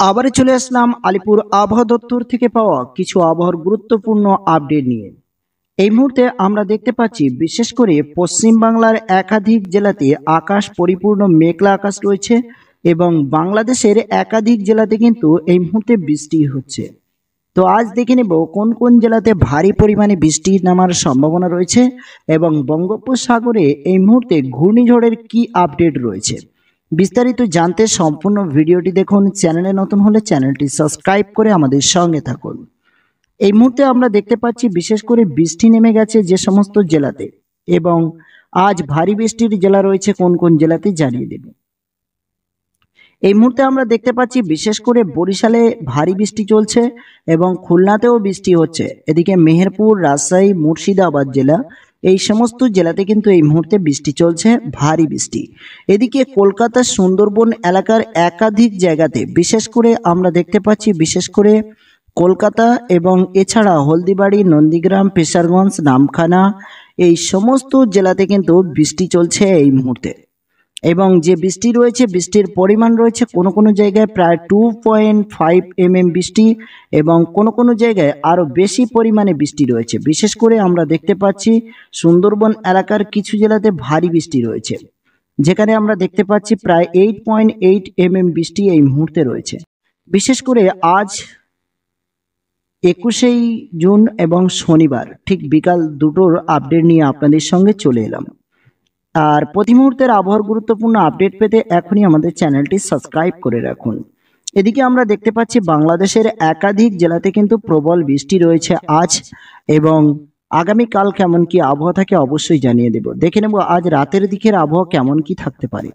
আবারও চলে আসলাম আলিপুর আবহাওয়া দপ্তর থেকে পাওয়া কিছু আবহাওয়ার গুরুত্বপূর্ণ আপডেট নিয়ে। এই মুহূর্তে আমরা দেখতে পাচ্ছি বিশেষ করে পশ্চিম বাংলার একাধিক জেলাতে আকাশ পরিপূর্ণ মেঘলা আকাশ রয়েছে এবং বাংলাদেশের একাধিক জেলাতে কিন্তু এই মুহূর্তে বৃষ্টি হচ্ছে। তো আজ দেখে নেব কোন কোন জেলাতে ভারী পরিমাণে বৃষ্টি নামার সম্ভাবনা রয়েছে এবং বঙ্গোপসাগরে এই মুহূর্তে ঘূর্ণিঝড়ের কি আপডেট রয়েছে। বিস্তারিত জানতে সম্পূর্ণ ভিডিওটি দেখুন। চ্যানেলে নতুন হলে চ্যানেলটি সাবস্ক্রাইব করে আমাদের সঙ্গে থাকুন। এই মুহূর্তে আমরা দেখতে পাচ্ছি বিশেষ করে বৃষ্টি নেমে গেছে যে সমস্ত জেলাতে, এবং আজ ভারী বৃষ্টির জেলা রয়েছে কোন কোন জেলাতে জানিয়ে দেব। এই মুহূর্তে আমরা দেখতে পাচ্ছি বিশেষ করে বরিশালে ভারী বৃষ্টি চলছে এবং খুলনাতেও বৃষ্টি হচ্ছে। এদিকে মেহেরপুর, রাজশাহী, মুর্শিদাবাদ জেলা, এই সমস্ত জেলাতে কিন্তু এই মুহূর্তে বৃষ্টি চলছে, ভারী বৃষ্টি। এদিকে কলকাতার সুন্দরবন এলাকার একাধিক জায়গাতে বিশেষ করে আমরা দেখতে পাচ্ছি বিশেষ করে কলকাতা এবং এছাড়া হলদিবাড়ি, নন্দীগ্রাম, পেশারগঞ্জ, নামখানা, এই সমস্ত জেলাতে কিন্তু বৃষ্টি চলছে এই মুহূর্তে। এবং যে বৃষ্টি রয়েছে, বৃষ্টির পরিমাণ রয়েছে কোনো কোনো জায়গায় প্রায় 2.5 mm বৃষ্টি এবং কোনো কোনো জায়গায় আরও বেশি পরিমাণে বৃষ্টি রয়েছে। বিশেষ করে আমরা দেখতে পাচ্ছি সুন্দরবন এলাকার কিছু জেলাতে ভারী বৃষ্টি রয়েছে, যেখানে আমরা দেখতে পাচ্ছি প্রায় 8.8 mm বৃষ্টি এই মুহূর্তে রয়েছে। বিশেষ করে আজ 21শে জুন এবং শনিবার ঠিক বিকাল দুটোর আপডেট নিয়ে আপনাদের সঙ্গে চলে এলাম। আর প্রতি মুহূর্তের আবহাওয়ার গুরুত্বপূর্ণ আপডেট পেতে এখনই আমাদের চ্যানেলটি সাবস্ক্রাইব করে রাখুন। এদিকে আমরা দেখতে পাচ্ছি বাংলাদেশের একাধিক জেলাতে কিন্তু প্রবল বৃষ্টি রয়েছে আজ, এবং আগামীকাল কেমন কি আবহাওয়া থাকে অবশ্যই জানিয়ে দেব। দেখে নেব আজ রাতের দিকের আবহাওয়া কেমন কি থাকতে পারে।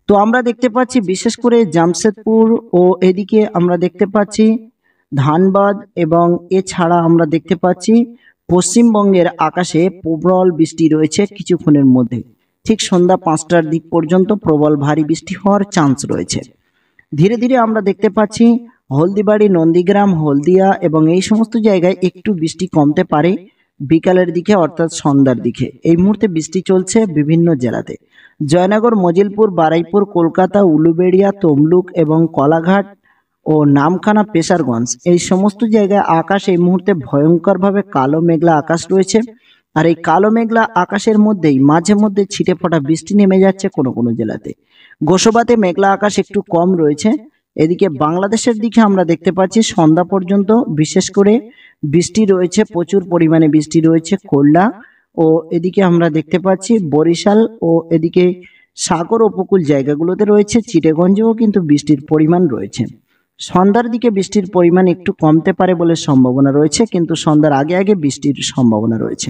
তো আমরা দেখতে পাচ্ছি বিশেষ করে জামশেদপুর ও এদিকে আমরা দেখতে পাচ্ছি ধানবাদ, এবং এছাড়া আমরা দেখতে পাচ্ছি পশ্চিমবঙ্গের আকাশে প্রবল বৃষ্টি রয়েছে কিছুক্ষণের মধ্যে। ঠিক সন্ধ্যা 5টার দিক পর্যন্ত প্রবল ভারী বৃষ্টি হওয়ার চান্স রয়েছে। ধীরে ধীরে আমরা দেখতে পাচ্ছি হলদিবাড়ি, নন্দীগ্রাম, হলদিয়া এবং এই সমস্ত জায়গায় একটু বৃষ্টি কমতে পারে বিকালের দিকে, অর্থাৎ সন্ধ্যার দিকে। এই মুহূর্তে বৃষ্টি চলছে বিভিন্ন জেলাতে। জয়নগর, মজিলপুর, বারুইপুর, কলকাতা, উলুবেড়িয়া, তমলুক এবং কলাঘাট ও নামখানা, পেশারগঞ্জ, এই সমস্ত জায়গায় আকাশ এই মুহূর্তে ভয়ঙ্করভাবে কালো মেঘলা আকাশ রয়েছে। আর এই কালো মেঘলা আকাশের মধ্যেই মাঝে মধ্যে ছিটে ফোঁটা বৃষ্টি নেমে যাচ্ছে কোনো কোনো জেলাতে। গোসাবাতে মেঘলা আকাশ একটু কম রয়েছে। এদিকে বাংলাদেশের দিকে আমরা দেখতে পাচ্ছি সন্ধ্যা পর্যন্ত বিশেষ করে বৃষ্টি রয়েছে, প্রচুর পরিমাণে বৃষ্টি রয়েছে খুলনা ও এদিকে আমরা দেখতে পাচ্ছি বরিশাল ও এদিকে সাগর উপকূল জায়গাগুলোতে রয়েছে। চিটাগঞ্জেও কিন্তু বৃষ্টির পরিমাণ রয়েছে। সন্ধ্যার দিকে বৃষ্টির পরিমাণ একটু কমতে পারে বলে সম্ভাবনা রয়েছে, কিন্তু সন্ধ্যার আগে আগে বৃষ্টির সম্ভাবনা রয়েছে।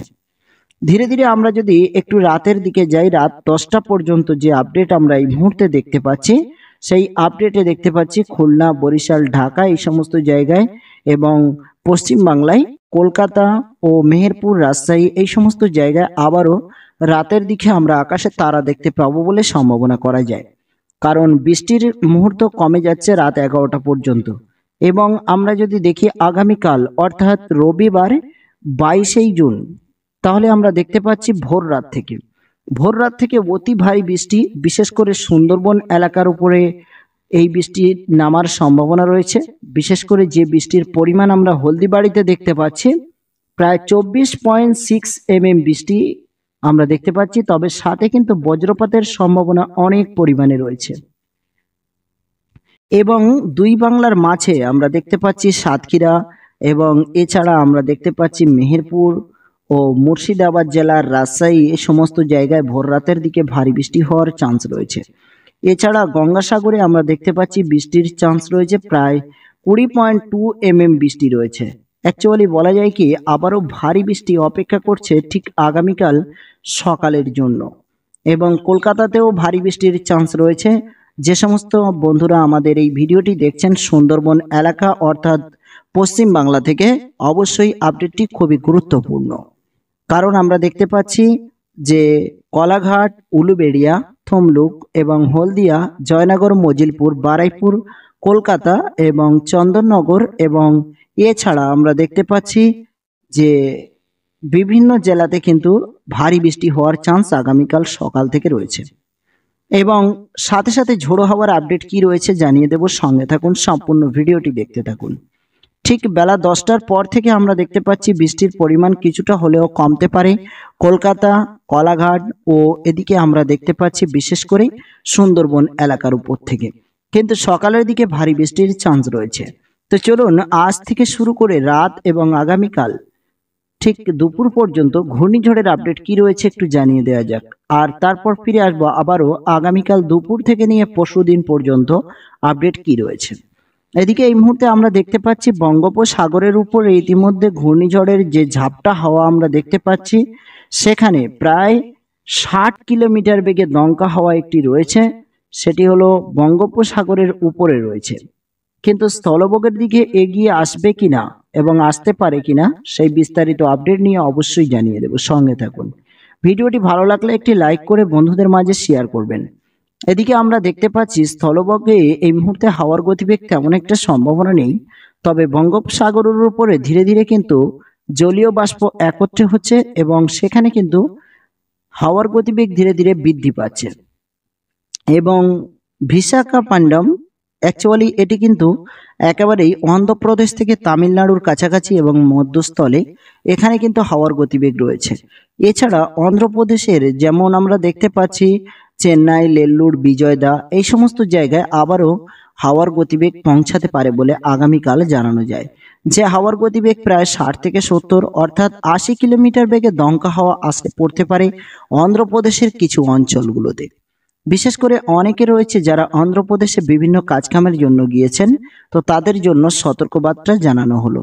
ধীরে ধীরে আমরা যদি একটু রাতের দিকে যাই, রাত 10টা পর্যন্ত যে আপডেট আমরা এই মুহূর্তে দেখতে পাচ্ছি, সেই আপডেটে দেখতে পাচ্ছি খুলনা, বরিশাল, ঢাকা, এই সমস্ত জায়গায় এবং পশ্চিম বাংলায় কলকাতা ও মেহেরপুর, রাজশাহী, এই সমস্ত জায়গায় আবারও রাতের দিকে আমরা আকাশে তারা দেখতে পাবো বলে সম্ভাবনা করা যায়। কারণ বৃষ্টির মুহূর্ত কমে যাচ্ছে রাত 11টা পর্যন্ত। এবং আমরা যদি দেখি আগামীকাল অর্থাৎ রবিবার 22শে জুন, তাহলে আমরা দেখতে পাচ্ছি ভোর রাত থেকে অতি ভারী বৃষ্টি, বিশেষ করে সুন্দরবন এলাকার উপরে এই বৃষ্টি নামার সম্ভাবনা রয়েছে। বিশেষ করে যে বৃষ্টির পরিমাণ আমরা হলদিবাড়িতে দেখতে পাচ্ছি প্রায় 24.6 mm বৃষ্টি আমরা দেখতে পাচ্ছি, তবে সাথে কিন্তু বজ্রপাতের সম্ভাবনা অনেক পরিমাণে রয়েছে। এবং দুই বাংলার মাঝে আমরা দেখতে পাচ্ছি সাতক্ষীরা এবং এছাড়া আমরা দেখতে পাচ্ছি মেহেরপুর ও মুর্শিদাবাদ জেলার রাজশাহী, এই সমস্ত জায়গায় ভোর রাতের দিকে ভারী বৃষ্টি হওয়ার চান্স রয়েছে। এছাড়া গঙ্গাসাগরে আমরা দেখতে পাচ্ছি বৃষ্টির চান্স রয়েছে, প্রায় 20.2 mm বৃষ্টি রয়েছে। অ্যাকচুয়ালি বলা যায় কি আবারও ভারী বৃষ্টি অপেক্ষা করছে ঠিক আগামীকাল সকালের জন্য। এবং কলকাতাতেও ভারী বৃষ্টির চান্স রয়েছে। যে সমস্ত বন্ধুরা আমাদের এই ভিডিওটি দেখছেন সুন্দরবন এলাকা অর্থাৎ পশ্চিম বাংলা থেকে, অবশ্যই আপডেটটি খুবই গুরুত্বপূর্ণ। কারণ আমরা দেখতে পাচ্ছি যে কলাঘাট, উলুবেড়িয়া, তমলুক এবং হলদিয়া, জয়নগর, মজিলপুর, বারুইপুর, কলকাতা এবং চন্দননগর এবং এছাড়া আমরা দেখতে পাচ্ছি যে বিভিন্ন জেলাতে কিন্তু ভারী বৃষ্টি হওয়ার চান্স আগামীকাল সকাল থেকে রয়েছে। এবং সাথে সাথে ঝোড়ো হাওয়ার আপডেট কি রয়েছে জানিয়ে দেব, সঙ্গে থাকুন, সম্পূর্ণ ভিডিওটি দেখতে থাকুন। ঠিক বেলা 10টার পর থেকে আমরা দেখতে পাচ্ছি বৃষ্টির পরিমাণ কিছুটা হলেও কমতে পারে কলকাতা, কলাঘাট ও এদিকে আমরা দেখতে পাচ্ছি বিশেষ করে সুন্দরবন এলাকার উপর থেকে, কিন্তু সকালের দিকে ভারী বৃষ্টির চান্স রয়েছে। তো চলুন আজ থেকে শুরু করে রাত এবং আগামীকাল ঠিক দুপুর পর্যন্ত ঘূর্ণিঝড়ের আপডেট কি রয়েছে একটু জানিয়ে দেওয়া যাক। আর তারপর ফিরে আসবো আবারও আগামীকাল দুপুর থেকে নিয়ে পরশুদিন পর্যন্ত আপডেট কি রয়েছে। এদিকে এই মুহূর্তে আমরা দেখতে পাচ্ছি বঙ্গোপসাগরের উপরে ইতিমধ্যে ঘূর্ণিঝড়ের যে ঝাপটা হাওয়া আমরা দেখতে পাচ্ছি, সেখানে প্রায় 60 কিলোমিটার বেগে দমকা হাওয়া একটি রয়েছে, সেটি হলো বঙ্গোপসাগরের উপরে রয়েছে, কিন্তু স্থলভাগের দিকে এগিয়ে আসবে কিনা এবং আসতে পারে কিনা সেই বিস্তারিত আপডেট নিয়ে অবশ্যই জানিয়ে দেব, সঙ্গে থাকুন। ভিডিওটি ভালো লাগলে একটি লাইক করে বন্ধুদের মাঝে শেয়ার করবেন। এদিকে আমরা দেখতে পাচ্ছি স্থলভাগে এই মুহূর্তে হাওয়ার গতিবেগ তেমন একটা সম্ভাবনা নেই, তবে বঙ্গোপসাগরের উপরে ধীরে ধীরে কিন্তু জলীয় বাষ্প একত্রে হচ্ছে এবং সেখানে কিন্তু হাওয়ার গতিবেগ ধীরে ধীরে বৃদ্ধি পাচ্ছে। এবং বিশাখাপট্টনম অ্যাকচুয়ালি এটি কিন্তু একেবারেই অন্ধ্রপ্রদেশ থেকে তামিলনাড়ুর কাছাকাছি এবং মধ্যস্থলে, এখানে কিন্তু হাওয়ার গতিবেগ রয়েছে। এছাড়া অন্ধ্রপ্রদেশের যেমন আমরা দেখতে পাচ্ছি চেন্নাই, নেল্লুর, বিজয়দা এই সমস্ত জায়গায় আবারও হাওয়ার গতিবেগ পৌঁছাতে পারে বলে আগামীকাল জানানো যায়। যে হাওয়ার গতিবেগ প্রায় 60 থেকে 70 অর্থাৎ 80 কিলোমিটার বেগে দমকা হাওয়া আসতে পড়তে পারে অন্ধ্রপ্রদেশের কিছু অঞ্চলগুলোতে। বিশেষ করে অনেকে রয়েছে যারা অন্ধ্রপ্রদেশে বিভিন্ন কাজকামের জন্য গিয়েছেন, তো তাদের জন্য সতর্কবার্তা জানানো হলো।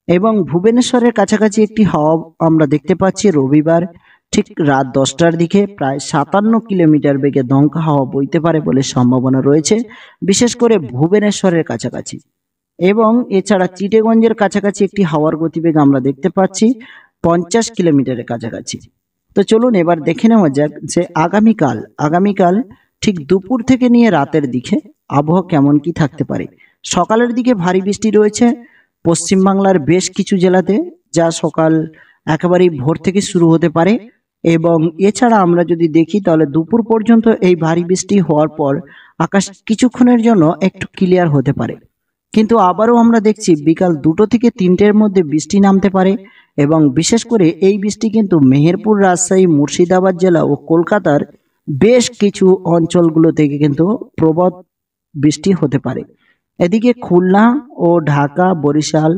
এবং ভুবনেশ্বরের কাছাকাছি একটি হাওয়া আমরা দেখতে পাচ্ছি রবিবার ঠিক রাত 10টার দিকে প্রায় 57 কিলোমিটার বেগে দমকা হাওয়া বইতে পারে বলে সম্ভাবনা রয়েছে, বিশেষ করে ভুবনেশ্বরের কাছাকাছি। এবং এছাড়া চিটেগঞ্জের কাছাকাছি একটি হাওয়ার গতিবেগ আমরা দেখতে পাচ্ছি 50 কিলোমিটারের কাছাকাছি। তো চলুন এবার দেখে নেওয়া যাক যে আগামীকাল ঠিক দুপুর থেকে নিয়ে রাতের দিকে আবহাওয়া কেমন কি থাকতে পারে। সকালের দিকে ভারী বৃষ্টি রয়েছে পশ্চিমবাংলার বেশ কিছু জেলাতে, যা সকাল একেবারেই ভোর থেকে শুরু হতে পারে। এবং এছাড়া আমরা যদি দেখি তাহলে দুপুর পর্যন্ত এই ভারী বৃষ্টি হওয়ার পর আকাশ কিছুক্ষণের জন্য একটু ক্লিয়ার হতে পারে, কিন্তু আবারও আমরা দেখছি বিকাল 2টো থেকে 3টের মধ্যে বৃষ্টি নামতে পারে। এবং বিশেষ করে এই বৃষ্টি কিন্তু মেহেরপুর, রাজশাহী, মুর্শিদাবাদ জেলা ও কলকাতার বেশ কিছু অঞ্চলগুলো থেকে কিন্তু প্রবল বৃষ্টি হতে পারে। এদিকে খুলনা ও ঢাকা, বরিশাল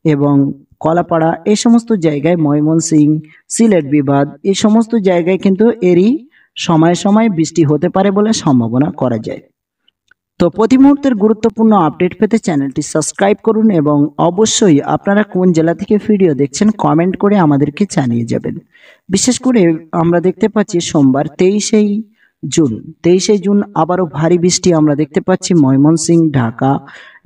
এবং কলাপাড়া এই সমস্ত জায়গায়, ময়মনসিংহ, সিলেট বিভাগ এই সমস্ত জায়গায় কিন্তু এরই সময়ে সময়ে বৃষ্টি হতে পারে বলে সম্ভাবনা করা যায়। তো প্রতি মুহূর্তের গুরুত্বপূর্ণ আপডেট পেতে চ্যানেলটি সাবস্ক্রাইব করুন এবং অবশ্যই আপনারা কোন জেলা থেকে ভিডিও দেখছেন কমেন্ট করে আমাদেরকে জানিয়ে যাবেন। বিশেষ করে আমরা দেখতে পাচ্ছি সোমবার 23শে জুন আবারও ভারী বৃষ্টি আমরা দেখতে পাচ্ছি ময়মনসিংহ, ঢাকা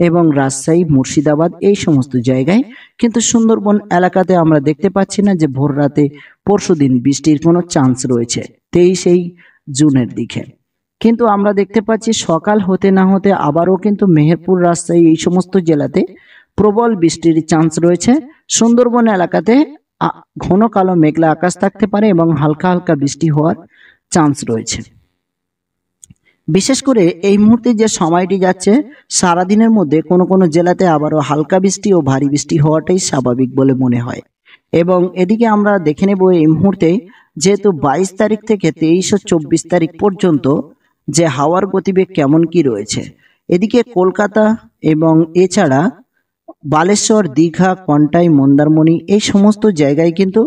এবং রাজশাহী, মুর্শিদাবাদ এই সমস্ত জায়গায়, কিন্তু সুন্দরবন এলাকাতে আমরা দেখতে পাচ্ছি না যে ভোর রাতে পরশুদিন বৃষ্টির কোনো চান্স রয়েছে 23শে জুনের দিকে। কিন্তু আমরা দেখতে পাচ্ছি সকাল হতে না হতে আবারও কিন্তু মেহেরপুর, রাজশাহী এই সমস্ত জেলাতে প্রবল বৃষ্টির চান্স রয়েছে। সুন্দরবন এলাকাতে ঘন কালো মেঘলা আকাশ থাকতে পারে এবং হালকা হালকা বৃষ্টি হওয়ার চান্স রয়েছে। বিশেষ করে এই মুহূর্তে যে সময়টি যাচ্ছে সারাদিনের মধ্যে কোনো কোনো জেলাতে আবারও হালকা বৃষ্টি ও ভারী বৃষ্টি হওয়াটাই স্বাভাবিক বলে মনে হয়। এবং এদিকে আমরা দেখে নেব এই মুহূর্তে যেহেতু 22 তারিখ থেকে 23 ও 24 তারিখ পর্যন্ত যে হাওয়ার গতিবেগ কেমন কি রয়েছে। এদিকে কলকাতা এবং এছাড়া বালেশ্বর, দীঘা, কন্টাই, মন্দারমণি এই সমস্ত জায়গায় কিন্তু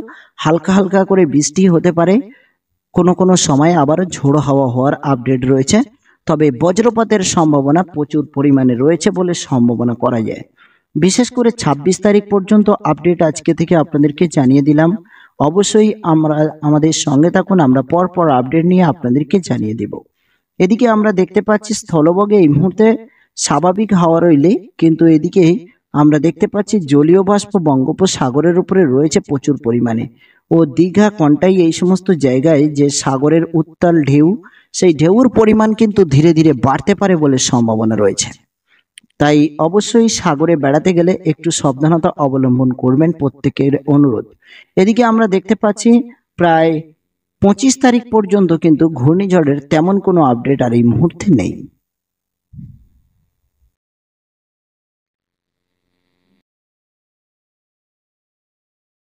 হালকা হালকা করে বৃষ্টি হতে পারে, কোনো কোনো সময় আবার ঝোড়ো হাওয়া হওয়ার আপডেট রয়েছে। তবে বজ্রপাতের সম্ভাবনা প্রচুর পরিমাণে রয়েছে বলে সম্ভাবনা করা যায়। বিশেষ করে 26 তারিখ পর্যন্ত আপডেট আজকে থেকে আপনাদেরকে জানিয়ে দিলাম। অবশ্যই আমাদের সঙ্গে থাকুন, আমরা পরপর আপডেট নিয়ে আপনাদেরকে জানিয়ে দেব। এদিকে আমরা দেখতে পাচ্ছি স্থলভাগে এই মুহূর্তে স্বাভাবিক হাওয়া রইলে, কিন্তু এদিকে আমরা দেখতে পাচ্ছি জলীয় বাষ্প বঙ্গোপসাগরের উপরে রয়েছে প্রচুর পরিমাণে। ও দীঘা, কন্টাই এই সমস্ত জায়গায় যে সাগরের উত্তাল ঢেউ, সেই ঢেউর পরিমাণ কিন্তু ধীরে ধীরে বাড়তে পারে বলে সম্ভাবনা রয়েছে। তাই অবশ্যই সাগরে বেড়াতে গেলে একটু সাবধানতা অবলম্বন করবেন, প্রত্যেকের অনুরোধ। এদিকে আমরা দেখতে পাচ্ছি প্রায় 25 তারিখ পর্যন্ত কিন্তু ঘূর্ণিঝড়ের তেমন কোনো আপডেট আর এই মুহূর্তে নেই।